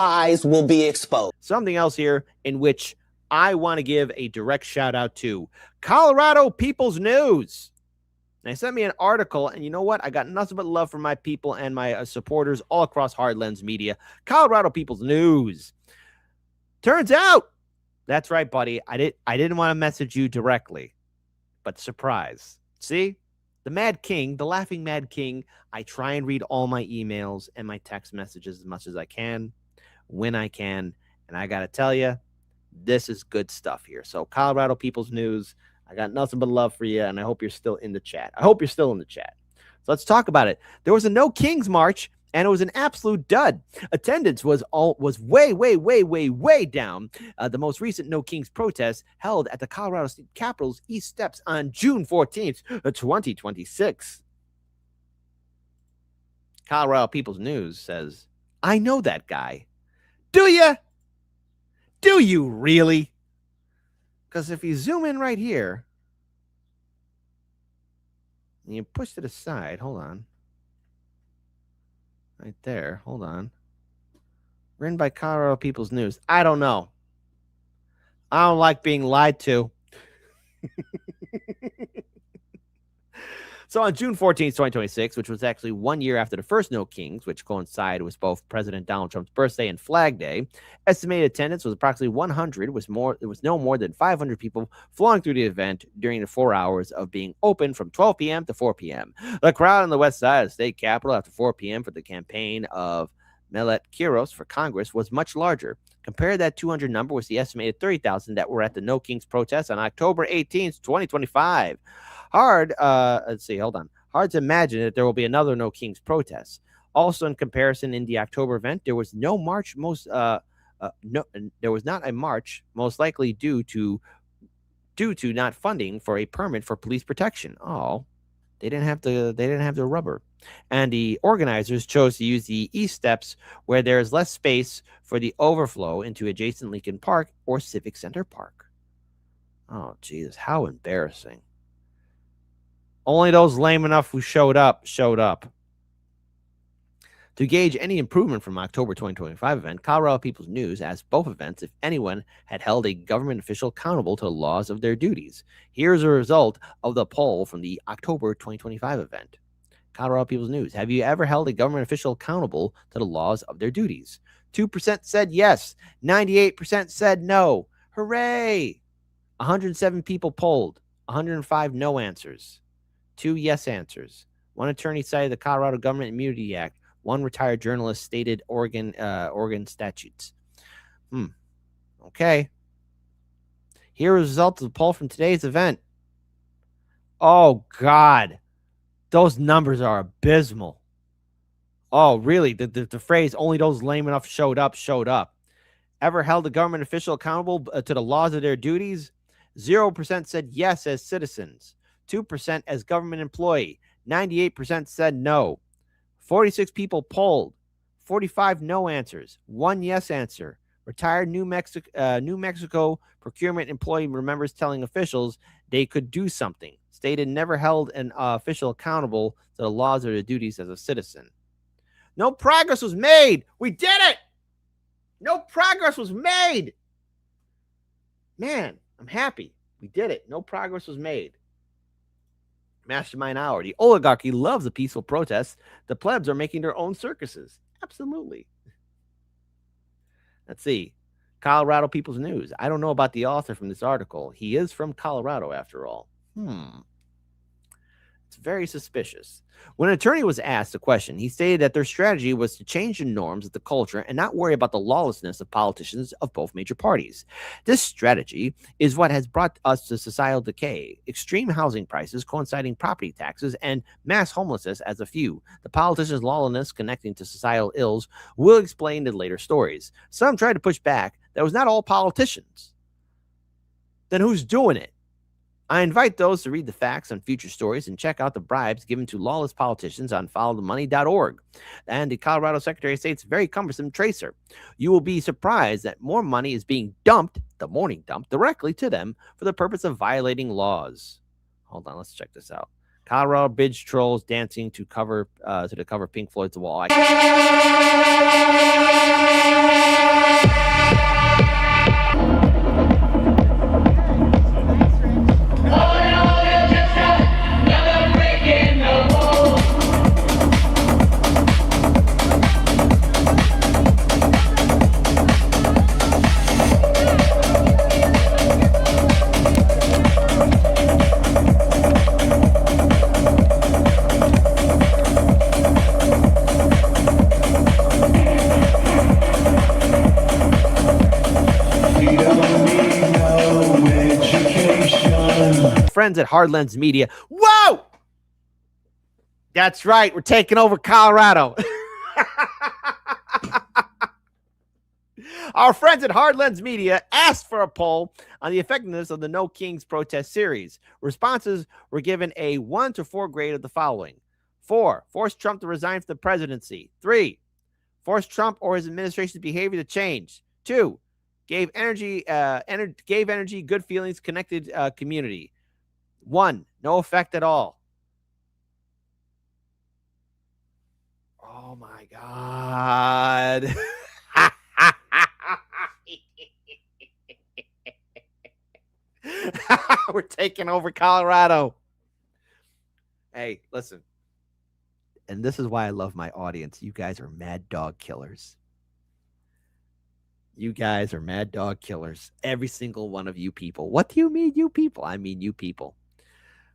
lies will be exposed. Something else here in which I want to give a direct shout out to Colorado People's News. They sent me an article, and you know what? I got nothing but love for my people and my supporters all across Hard Lens Media. Colorado People's News. Turns out, that's right, buddy. I didn't want to message you directly, but surprise. See? The Mad King, the Laughing Mad King, I try and read all my emails and my text messages as much as I can, when I can, and I got to tell you, this is good stuff here. So, Colorado People's News, I got nothing but love for you, and I hope you're still in the chat. So let's talk about it. There was a No Kings March, and it was an absolute dud. Attendance was way down. The most recent No Kings protest held at the Colorado State Capitol's East Steps on June 14th, 2026. Colorado People's News says, I know that guy. Do ya? Do you really? Because if you zoom in right here, and you push it aside, hold on. Right there, hold on. Written by Colorado People's News. I don't know. I don't like being lied to. So on June 14th, 2026, which was actually 1 year after the first No Kings, which coincided with both President Donald Trump's birthday and Flag Day, estimated attendance was approximately 100. It was no more than 500 people flowing through the event during the 4 hours of being open from 12 p.m. to 4 p.m. The crowd on the west side of the state capitol after 4 p.m. for the campaign of Melet Kiros for Congress was much larger. Compare that 200 number with the estimated 30,000 that were at the No Kings protest on October 18th, 2025. Hard to imagine that there will be another No Kings protest. Also, in comparison, in the October event, there was no march. There was not a march, most likely due to not funding for a permit for police protection. Oh, they didn't have the rubber, and the organizers chose to use the East Steps where there is less space for the overflow into adjacent Lincoln Park or Civic Center Park. Oh, Jesus, how embarrassing. Only those lame enough who showed up. To gauge any improvement from October 2025 event, Colorado People's News asked both events if anyone had held a government official accountable to the laws of their duties. Here's a result of the poll from the October 2025 event. Colorado People's News, have you ever held a government official accountable to the laws of their duties? 2% said yes. 98% said no. Hooray! 107 people polled. 105 no answers. 2 yes answers. 1 attorney cited the Colorado Government Immunity Act. 1 retired journalist stated Oregon statutes. Okay. Here are the results of the poll from today's event. Oh, God. Those numbers are abysmal. Oh, really? The phrase, only those lame enough showed up. Ever held a government official accountable to the laws of their duties? 0% said yes as citizens. 2% as government employee. 98% said no. 46 people polled. 45 no answers. 1 yes answer. Retired New Mexico procurement employee remembers telling officials they could do something. Stated never held an official accountable to the laws or the duties as a citizen. No progress was made. We did it. No progress was made. Man, I'm happy. We did it. No progress was made. Mastermind Hour. The oligarchy loves a peaceful protest. The plebs are making their own circuses. Absolutely. Let's see. Colorado People's News. I don't know about the author from this article. He is from Colorado, after all. It's very suspicious. When an attorney was asked a question, he stated that their strategy was to change the norms of the culture and not worry about the lawlessness of politicians of both major parties. This strategy is what has brought us to societal decay, extreme housing prices, coinciding property taxes, and mass homelessness as a few. The politicians' lawlessness connecting to societal ills will explain in later stories. Some tried to push back that it was not all politicians. Then who's doing it? I invite those to read the facts on future stories and check out the bribes given to lawless politicians on followthemoney.org and the Colorado Secretary of State's very cumbersome tracer. You will be surprised that more money is being dumped, the morning dump, directly to them for the purpose of violating laws. Hold on, let's check this out. Colorado Bridge trolls dancing to the cover Pink Floyd's The Wall. Friends at Hard Lens Media. Whoa! That's right. We're taking over Colorado. Our friends at Hard Lens Media asked for a poll on the effectiveness of the No Kings protest series. Responses were given a 1 to 4 grade of the following: 4, force Trump to resign from the presidency. 3, force Trump or his administration's behavior to change. 2, gave energy, good feelings, connected community. 1, no effect at all. Oh my God. We're taking over Colorado. Hey, listen. And this is why I love my audience. You guys are mad dog killers. You guys are mad dog killers. Every single one of you people. What do you mean, you people? I mean, you people.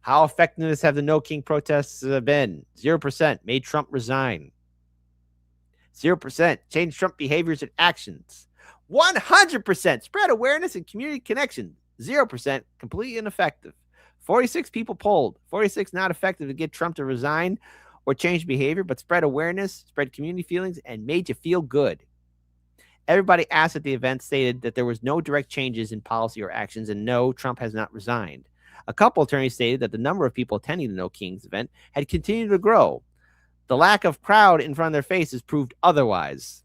How effective have the No King protests been? 0%. Made Trump resign. 0%. Changed Trump behaviors and actions. 100%. Spread awareness and community connection. 0%. Completely ineffective. 46 people polled. 46 not effective to get Trump to resign or change behavior, but spread awareness, spread community feelings, and made you feel good. Everybody asked at the event stated that there was no direct changes in policy or actions, and no, Trump has not resigned. A couple attorneys stated that the number of people attending the No Kings event had continued to grow. The lack of crowd in front of their faces proved otherwise.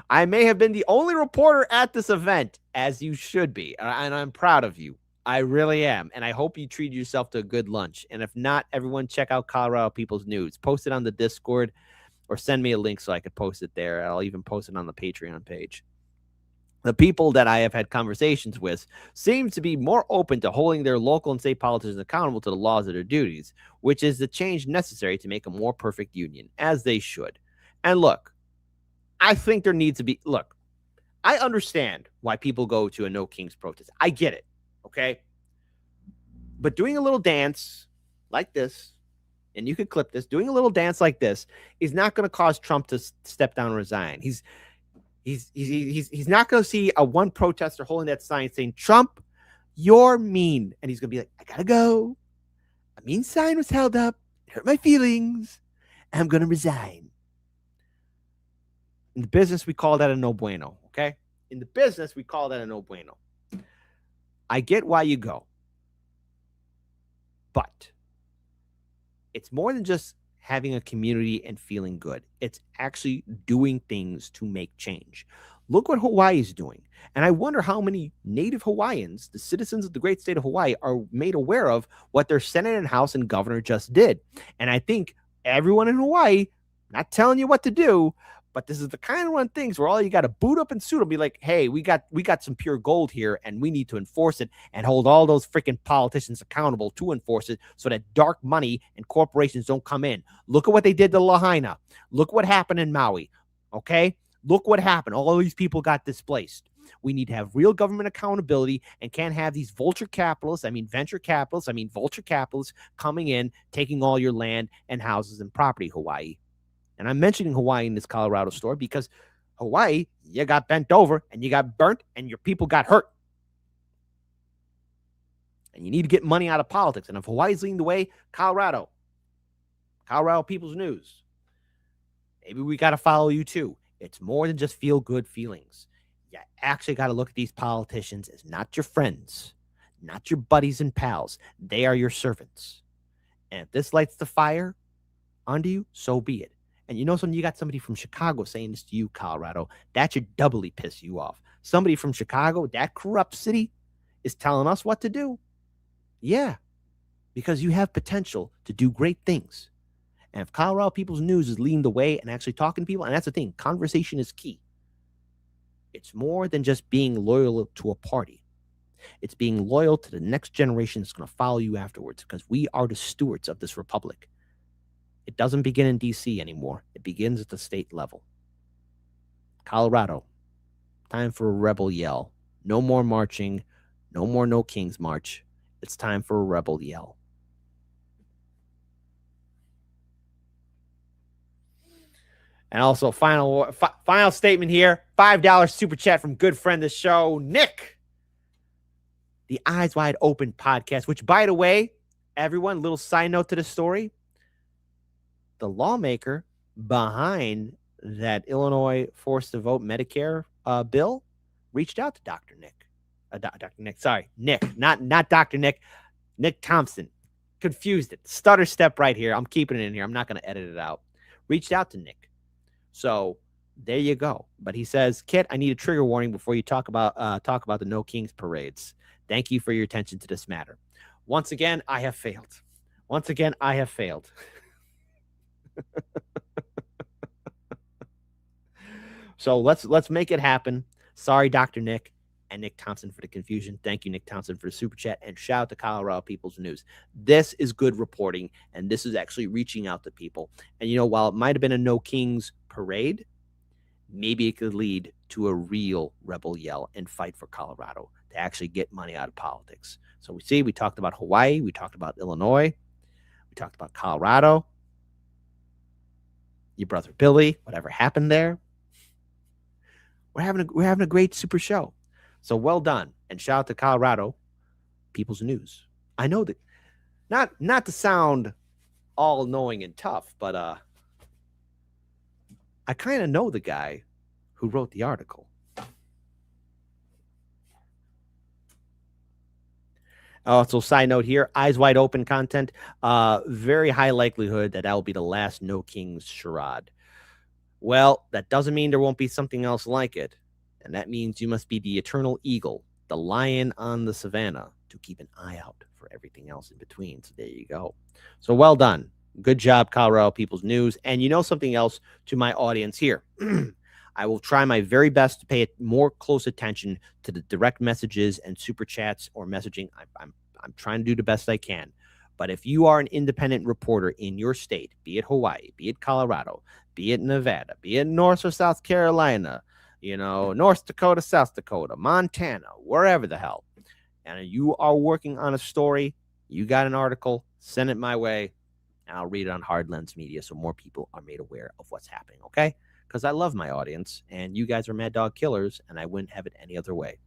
I may have been the only reporter at this event, as you should be, and I'm proud of you. I really am, and I hope you treat yourself to a good lunch. And if not, everyone check out Colorado People's News. Post it on the Discord or send me a link so I could post it there. I'll even post it on the Patreon page. The people that I have had conversations with seem to be more open to holding their local and state politicians accountable to the laws of their duties, which is the change necessary to make a more perfect union, as they should. And look, I think there needs to be, look, I understand why people go to a No Kings protest. I get it, okay? But doing a little dance like this, and you could clip this, doing a little dance like this is not going to cause Trump to step down and resign. He's not going to see a one protester holding that sign saying, Trump, you're mean. And he's going to be like, I got to go. A mean sign was held up. It hurt my feelings. I'm going to resign. In the business, we call that a no bueno, okay? In the business, we call that a no bueno. I get why you go. But it's more than just having a community and feeling good. It's actually doing things to make change. Look what Hawaii is doing. And I wonder how many native Hawaiians, the citizens of the great state of Hawaii, are made aware of what their Senate and House and governor just did. And I think everyone in Hawaii, not telling you what to do, but this is the kind of one things where all you got to boot up and suit and be like, hey, we got some pure gold here and we need to enforce it and hold all those freaking politicians accountable to enforce it so that dark money and corporations don't come in. Look at what they did to Lahaina. Look what happened in Maui. Okay? Look what happened. All of these people got displaced. We need to have real government accountability and can't have these venture capitalists coming in, taking all your land and houses and property, Hawaii. And I'm mentioning Hawaii in this Colorado story because Hawaii, you got bent over and you got burnt and your people got hurt. And you need to get money out of politics. And if Hawaii's leading the way, Colorado People's News, maybe we got to follow you too. It's more than just feel good feelings. You actually got to look at these politicians as not your friends, not your buddies and pals. They are your servants. And if this lights the fire under you, so be it. And you know something? You got somebody from Chicago saying this to you, Colorado. That should doubly piss you off. Somebody from Chicago, that corrupt city, is telling us what to do. Yeah, because you have potential to do great things. And if Colorado People's News is leading the way and actually talking to people, and that's the thing, conversation is key. It's more than just being loyal to a party. It's being loyal to the next generation that's going to follow you afterwards, because we are the stewards of this republic. It doesn't begin in D.C. anymore. It begins at the state level. Colorado, time for a rebel yell. No more marching. No more No Kings March. It's time for a rebel yell. And also, final statement here. $5 super chat from good friend of the show, Nick. The Eyes Wide Open podcast, which, by the way, everyone, little side note to the story. The lawmaker behind that Illinois forced to vote Medicare bill reached out to Dr. Nick. Nick, not Dr. Nick. Nick Thompson. Confused it. Stutter step right here. I'm keeping it in here. I'm not going to edit it out. Reached out to Nick. So there you go. But he says, Kit, I need a trigger warning before you talk about the No Kings parades. Thank you for your attention to this matter. Once again, I have failed. So let's make it happen. Sorry, Dr. Nick and Nick Thompson, for the confusion. Thank you, Nick Thompson, for the super chat, and shout out to Colorado People's News. This is good reporting, and this is actually reaching out to people. And while it might have been a No Kings parade, maybe it could lead to a real rebel yell and fight for Colorado to actually get money out of politics. So we talked about Hawaii, we talked about Illinois, we talked about Colorado, your brother Billy, whatever happened there. We're having a great super show. So well done, and shout out to Colorado People's News. I know that not to sound all knowing and tough, but I kind of know the guy who wrote the article. Also, side note here, Eyes Wide Open content. Very high likelihood that will be the last No Kings charade. Well, that doesn't mean there won't be something else like it. And that means you must be the eternal eagle, the lion on the savannah, to keep an eye out for everything else in between. So there you go. So well done. Good job, Colorado People's News. And something else to my audience here. I will try my very best to pay more close attention to the direct messages and super chats or messaging. I'm trying to do the best I can. But if you are an independent reporter in your state, be it Hawaii, be it Colorado, be it Nevada, be it North or South Carolina, North Dakota, South Dakota, Montana, wherever the hell, and you are working on a story, you got an article, send it my way, and I'll read it on Hard Lens Media so more people are made aware of what's happening, okay? Because I love my audience, and you guys are Mad Dog Killers, and I wouldn't have it any other way.